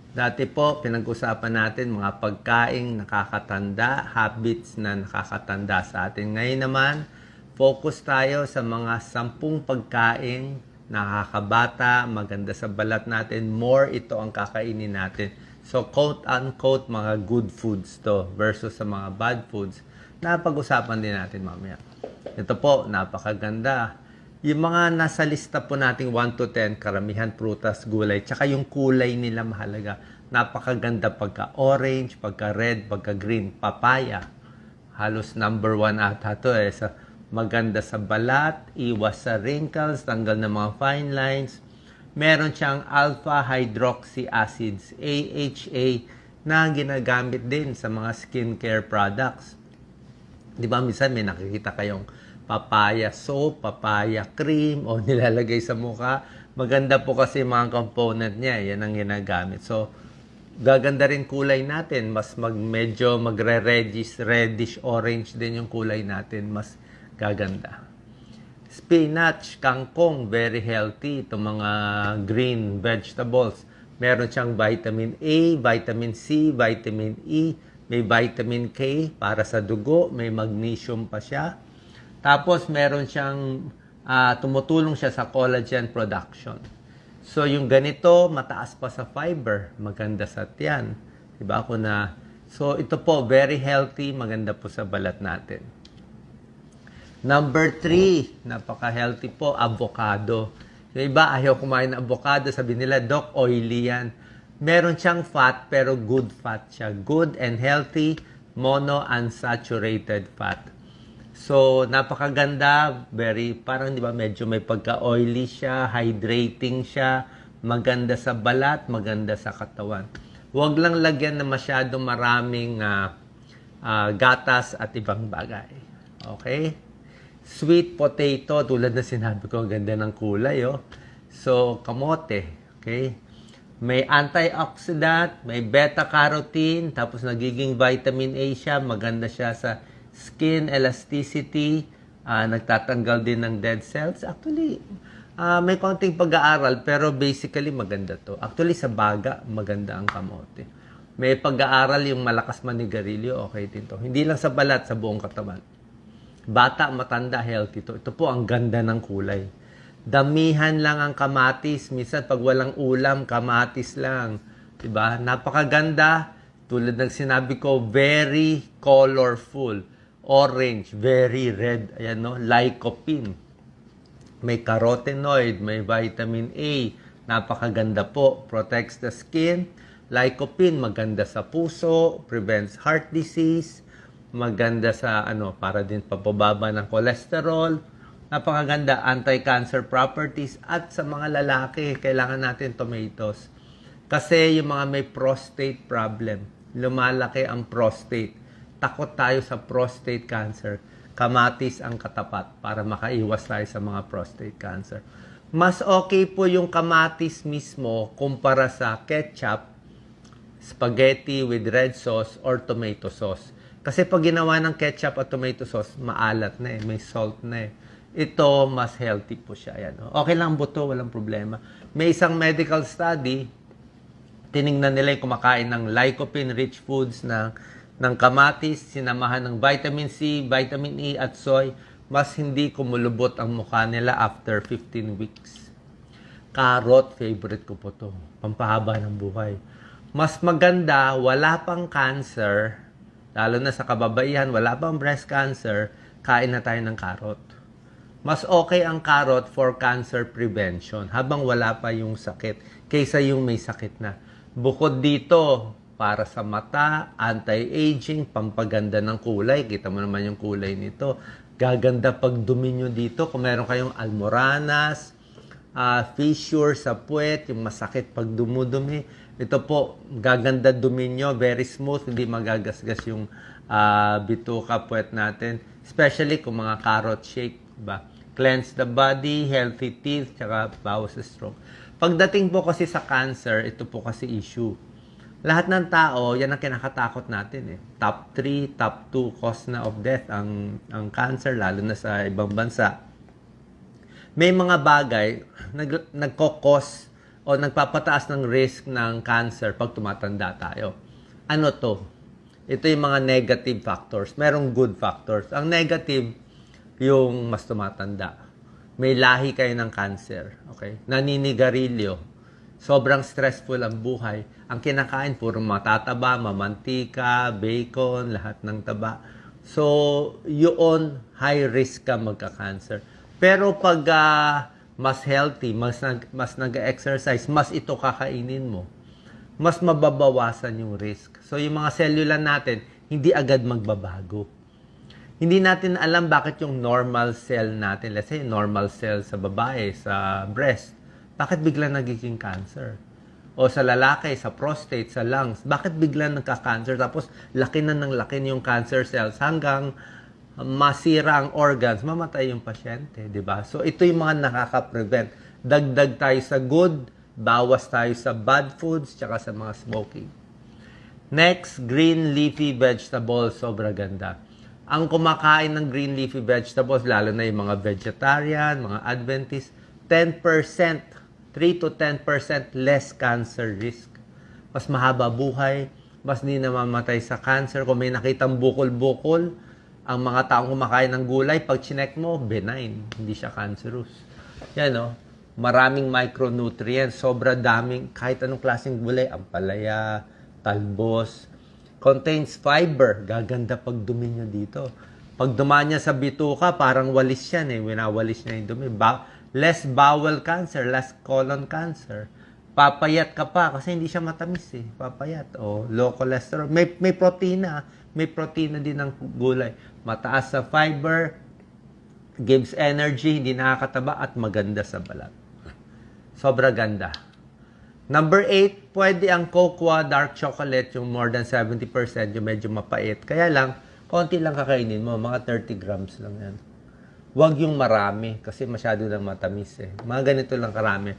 Dati po, pinag-usapan natin mga pagkaing nakakatanda, habits na nakakatanda sa atin. Ngayon naman, focus tayo sa mga 10 pagkaing nakakabata, maganda sa balat natin, more ito ang kakainin natin. So, quote-unquote, mga good foods to versus sa mga bad foods na pag-usapan din natin mamaya. Ito po, napakaganda. Yung mga nasa lista po nating 1 to 10, karamihan prutas, gulay, tsaka yung kulay nila mahalaga. Napakaganda pagka-orange, pagka-red, pagka-green, papaya. Halos number 1 ata to sa maganda sa balat, iwas sa wrinkles, tanggal ng mga fine lines. Meron siyang alpha hydroxy acids, AHA, na ginagamit din sa mga skincare products. Di ba, minsan may nakikita kayong papaya soap, papaya cream, o nilalagay sa mukha. Maganda po kasi mga component niya, yan ang ginagamit. So, gaganda rin kulay natin. Mas medyo reddish orange din yung kulay natin. Mas gaganda. Spinach, kangkong, very healthy. Itong mga green vegetables. Meron siyang vitamin A, vitamin C, vitamin E, may vitamin K para sa dugo, may magnesium pa siya. Tapos meron siyang tumutulong siya sa collagen production. So yung ganito, mataas pa sa fiber, maganda sa tiyan. Diba ako na? So ito po, very healthy, maganda po sa balat natin. Number 3, napaka-healthy po, avocado. Yung iba, ayaw kumain ng avocado, sabi nila, Doc, oily yan. Meron siyang fat, pero good fat siya. Good and healthy, monounsaturated fat. So, napakaganda, parang di ba, medyo may pagka-oily siya, hydrating siya, maganda sa balat, maganda sa katawan. Huwag lang lagyan na masyadong maraming gatas at ibang bagay. Okay? Sweet potato, tulad na sinabi ko, ganda ng kulay, oh. So, kamote, okay? May antioxidant, may beta-carotene, tapos nagiging vitamin A siya, maganda siya sa skin elasticity, nagtatanggal din ng dead cells. Actually, may konting pag-aaral, pero basically maganda to. Actually, sa baga, maganda ang kamote. May pag-aaral yung malakas manigarilyo, okay din to. Hindi lang sa balat, sa buong katawan. Bata, matanda, healthy to. Ito po ang ganda ng kulay. Damihan lang ang kamatis. Minsan pag walang ulam, kamatis lang. Diba? Napakaganda. Tulad ng sinabi ko, very colorful. Orange, very red. Ayan, no? Lycopene. May carotenoid, may vitamin A. Napakaganda po. Protects the skin. Lycopene, maganda sa puso. Prevents heart disease. Maganda sa para din pababa ng cholesterol. Napakaganda, anti-cancer properties. At sa mga lalaki, kailangan natin tomatoes. Kasi yung mga may prostate problem, lumalaki ang prostate. Takot tayo sa prostate cancer. Kamatis ang katapat para makaiwas tayo sa mga prostate cancer. Mas okay po yung kamatis mismo kumpara sa ketchup, spaghetti with red sauce, or tomato sauce. Kasi pag ginawa ng ketchup at tomato sauce, maalat na may salt na Ito, mas healthy po siya. Ayan, okay lang buto, walang problema. May isang medical study, tiningnan nila yung kumakain ng lycopene-rich foods ng kamatis, sinamahan ng vitamin C, vitamin E at soy, mas hindi kumulubot ang mukha nila after 15 weeks. Carrot, favorite ko po to. Pampahaba ng buhay. Mas maganda, wala pang cancer, lalo na sa kababaihan, wala pang breast cancer, kain na tayo ng carrot. Mas okay ang carrot for cancer prevention habang wala pa yung sakit kaysa yung may sakit na. Bukod dito, para sa mata, anti-aging, pampaganda ng kulay. Kita mo naman yung kulay nito. Gaganda pag dumi nyo dito. Kung meron kayong almoranas, fissure sa puwet, yung masakit pag dumudumi. Ito po, gaganda dumi nyo, very smooth, hindi magagasgas yung bituka puwet natin. Especially kung mga carrot shake, diba? Cleanse the body, healthy teeth, tsaka bawas sa stroke. Pagdating po kasi sa cancer, ito po kasi issue. Lahat ng tao, yan ang kinakatakot natin Top 3, top 2 cause na of death ang cancer, lalo na sa ibang bansa. May mga bagay nagko-cause o nagpapataas ng risk ng cancer pag tumatanda tayo. Ano to? Ito yung mga negative factors. Merong good factors. Ang negative, yung mas tumatanda. May lahi kayo ng cancer. Okay? Naninigarilyo. Sobrang stressful ang buhay. Ang kinakain, puro matataba, mamantika, bacon, lahat ng taba. So, yun, high risk ka magka-cancer. Pero pag mas healthy, mas nag-exercise, mas ito kakainin mo, mas mababawasan yung risk. So, yung mga cellular natin, hindi agad magbabago. Hindi natin alam bakit yung normal cell natin, let's say, normal cell sa babae, sa breast, bakit bigla nagiging cancer? O sa lalaki, sa prostate, sa lungs, bakit bigla nagka-cancer? Tapos, laki na ng laki yung cancer cells hanggang masira ang organs, mamatay yung pasyente, di ba? So, ito yung mga nakaka-prevent. Dagdag tayo sa good, bawas tayo sa bad foods, tsaka sa mga smoking. Next, green leafy vegetables, sobra ganda. Ang kumakain ng green leafy vegetables, lalo na yung mga vegetarian, mga Adventist, 10%, 3 to 10% less cancer risk. Mas mahaba buhay, mas di namamatay sa cancer. Kung may nakitang bukol-bukol, ang mga taong kumakain ng gulay, pag chinek mo, benign. Hindi siya cancerous. Yan, no? Maraming micronutrients, sobra daming, kahit anong klaseng gulay, ampalaya, talbos, contains fiber. Gaganda pag dumi nyo dito. Pag dumaan niya sa bituka, parang walis yan eh. Winawalis niya yung dumi. Less bowel cancer, less colon cancer. Papayat ka pa kasi hindi siya matamis eh. Papayat o low cholesterol. May protina. May protina din ng gulay. Mataas sa fiber, gives energy, hindi nakakataba at maganda sa balat. Sobra ganda. Number 8, pwede ang cocoa, dark chocolate, yung more than 70%, yung medyo mapait. Kaya lang, konti lang kakainin mo, mga 30 grams lang yan. Huwag yung marami kasi masyado lang matamis eh. Mga ganito lang karami.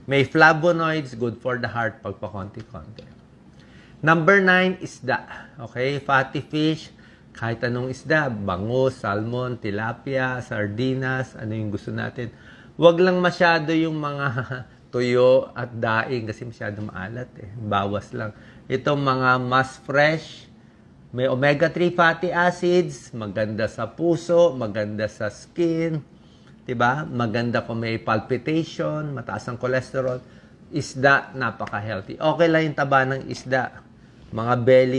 May flavonoids, good for the heart pag pa konti-konti. Number 9, isda. Okay? Fatty fish, kahit anong isda, bangus, salmon, tilapia, sardinas, ano yung gusto natin. Huwag lang masyado yung mga tuyo at daing kasi masyado maalat eh. Bawas lang. Itong mga mas fresh, may omega-3 fatty acids, maganda sa puso, maganda sa skin, 'di ba? Maganda kung may palpitation, mataas ang cholesterol. Isda, napaka-healthy. Okay lang yung taba ng isda. Mga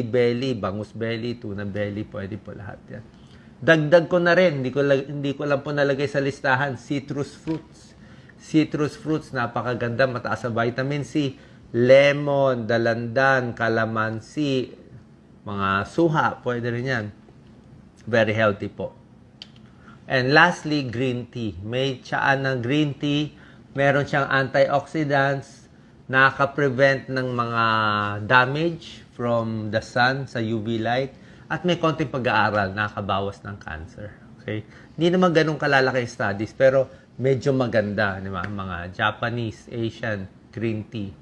belly, bangus belly, tuna belly, pwede po lahat 'yan. Dagdag ko na rin, hindi ko lang po nalagay sa listahan, citrus fruits. Citrus fruits, napakaganda, mataas sa vitamin C, lemon, dalandan, calamansi, mga suha, pwede rin yan. Very healthy po. And lastly, green tea. May tsaan ng green tea. Meron siyang antioxidants. Nakaka-prevent ng mga damage from the sun sa UV light. At may konting pag-aaral, nakakabawas ng cancer. Okay? Hindi naman ganun kalalaki studies, pero medyo maganda. Di ba? Mga Japanese, Asian, green tea.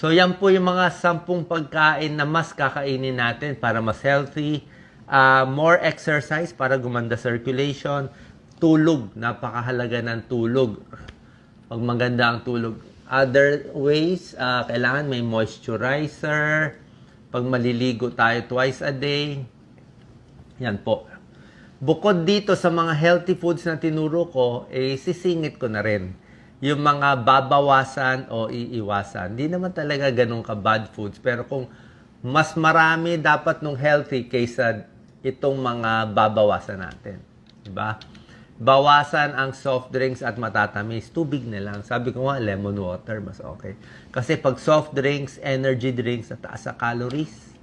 So, yan po yung mga 10 pagkain na mas kakainin natin para mas healthy. More exercise para gumanda circulation. Tulog. Napakahalaga ng tulog. Pag maganda ang tulog. Other ways, kailangan may moisturizer. Pag maliligo tayo twice a day. Yan po. Bukod dito sa mga healthy foods na tinuro ko, sisingit ko na rin yung mga babawasan o iiwasan. Hindi naman talaga ganun ka bad foods. Pero kung mas marami dapat nung healthy kaysa itong mga babawasan natin. Diba? Bawasan ang soft drinks at matatamis. Tubig na lang. Sabi ko nga, lemon water, mas okay. Kasi pag soft drinks, energy drinks, at taas sa calories.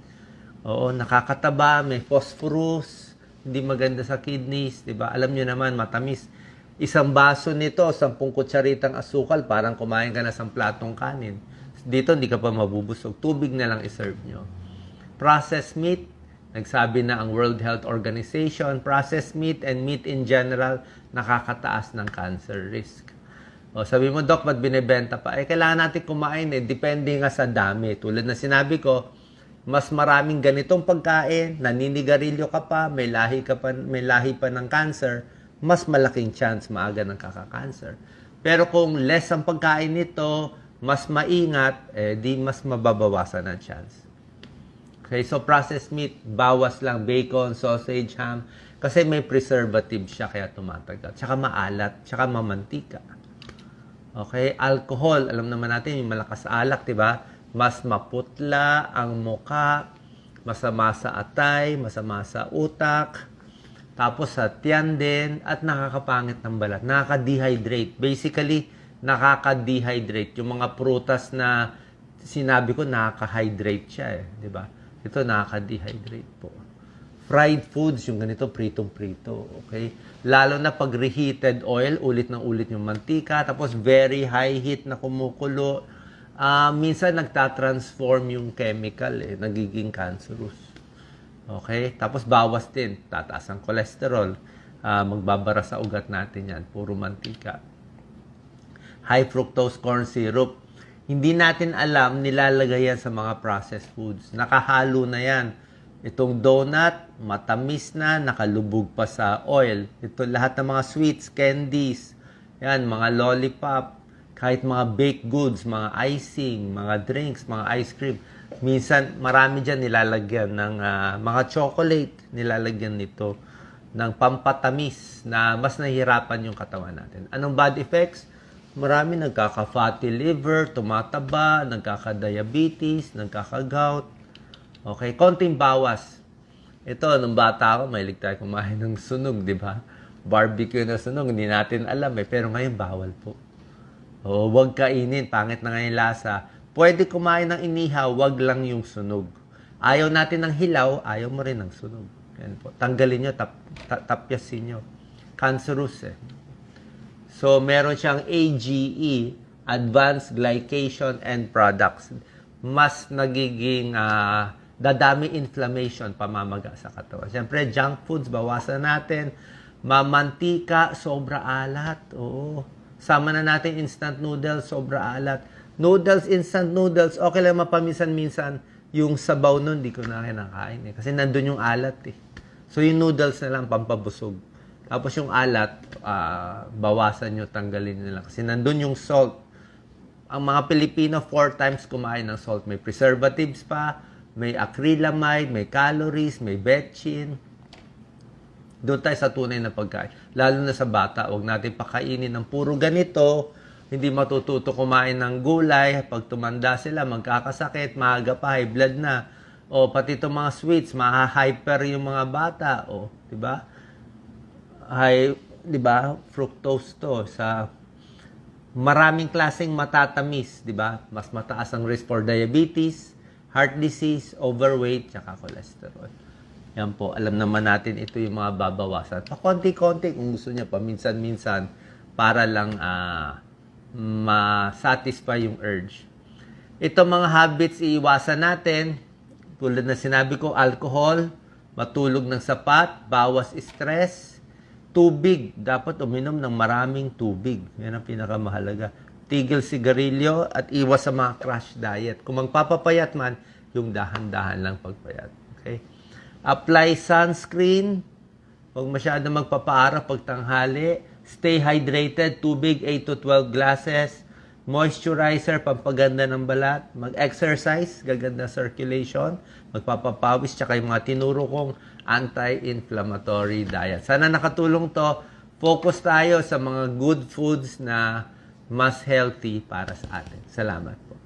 Oo, nakakataba, may phosphorus, hindi maganda sa kidneys. Diba? Alam nyo naman, matamis. Isang baso nito, 10 kutsaritang asukal, parang kumain ka na sa platong kanin. Dito, hindi ka pa mabubusog. Tubig na lang iserve nyo. Processed meat, nagsabi na ang World Health Organization, processed meat and meat in general, nakakataas ng cancer risk. O, sabi mo, Doc, ba't binibenta pa? Kailangan natin kumain depende nga sa dami. Tulad na sinabi ko, mas maraming ganitong pagkain, naninigarilyo ka pa, may lahi pa ng cancer, mas malaking chance maaga ng kaka-cancer. Pero kung less ang pagkain nito, mas maingat, di mas mababawasan ang chance. Okay, so processed meat, bawas lang bacon, sausage, ham, kasi may preservative siya kaya tumatagal. Tsaka maalat, tsaka mamantika. Okay, alcohol, alam naman natin yung malakas sa alak, 'di ba? Mas maputla ang muka, masama sa atay, masama sa utak, tapos sa tiyan din, at nakakapangit ng balat. Nakaka-dehydrate. Basically, nakaka-dehydrate. Yung mga prutas na sinabi ko, nakaka-hydrate siya eh. Di ba? Ito, nakaka-dehydrate po. Fried foods, yung ganito, pritong-prito. Okay? Lalo na pag reheated oil, ulit ng ulit yung mantika, tapos very high heat na kumukulo. Minsan, nagtatransform yung chemical eh. Nagiging cancerous. Okay? Tapos bawas din. Tataas ang cholesterol. Magbabara sa ugat natin yan. Puro mantika. High fructose corn syrup. Hindi natin alam, nilalagay yan sa mga processed foods. Nakahalo na yan. Itong donut, matamis na, nakalubog pa sa oil. Ito lahat ng mga sweets, candies, yan, mga lollipop, kahit mga baked goods, mga icing, mga drinks, mga ice cream. Minsan, marami dyan nilalagyan ng mga chocolate, nilalagyan nito ng pampatamis na mas nahihirapan yung katawan natin. Anong bad effects? Marami nagkaka-fatty liver, tumataba, nagkaka-diabetes, nagkaka-gout. Okay, konting bawas. Ito, nung bata ako, mahilig tayo kumain ng sunog, di ba? Barbecue na sunog, hindi natin alam eh. Pero ngayon, bawal po. O, huwag kainin, pangit na ngayon lasa. Pwede kumain ng inihaw, wag lang yung sunog. Ayaw natin ng hilaw, ayaw mo rin ng sunog. Yan po. Tanggalin nyo, tapyasin nyo. Cancerous eh. So, meron siyang AGE, Advanced Glycation End Products. Mas nagiging dadami inflammation, pamamaga sa katawan. Siyempre, junk foods, bawasan natin. Mamantika, sobra alat. Oo. Sama na natin instant noodles, sobra alat. Noodles, instant noodles, okay lang mapaminsan-minsan. Yung sabaw nun, di ko na kinakain eh. Kasi nandun yung alat eh. So, yung noodles na lang, pampabusog. Tapos yung alat, bawasan nyo, tanggalin nyo lang. Kasi nandun yung salt. Ang mga Pilipino, 4 times kumain ng salt. May preservatives pa, may acrylamide, may calories, may betchin. Doon tayo sa tunay na pagkain. Lalo na sa bata, huwag natin pakainin ng puro ganito. Hindi matututo kumain ng gulay. Pag tumanda sila, magkakasakit, maaga pa, high blood na. O pati itong mga sweets, maha-hyper yung mga bata. O, di ba? Di ba? Fructose to sa maraming klaseng matatamis, di ba? Mas mataas ang risk for diabetes, heart disease, overweight, tsaka cholesterol. Yan po, alam naman natin ito yung mga babawasan. Pakonti-konti kung gusto niya, paminsan-minsan, para lang ma-satisfy yung urge. Ito mga habits, iiwasan natin. Tulad na sinabi ko, alcohol, matulog ng sapat, bawas stress, tubig. Dapat uminom ng maraming tubig. Yan ang pinakamahalaga. Tigil sigarilyo at iwas sa mga crash diet. Kung magpapapayat man, yung dahan-dahan lang pagpayat. Okay? Apply sunscreen. Huwag masyado magpapaara pag tanghali. Stay hydrated. Tubig, 8 to 12 glasses. Moisturizer, pampaganda ng balat. Mag-exercise, gaganda circulation. Magpapapawis, tsaka yung mga tinuro kong anti-inflammatory diet. Sana nakatulong to. Focus tayo sa mga good foods na mas healthy para sa atin. Salamat po.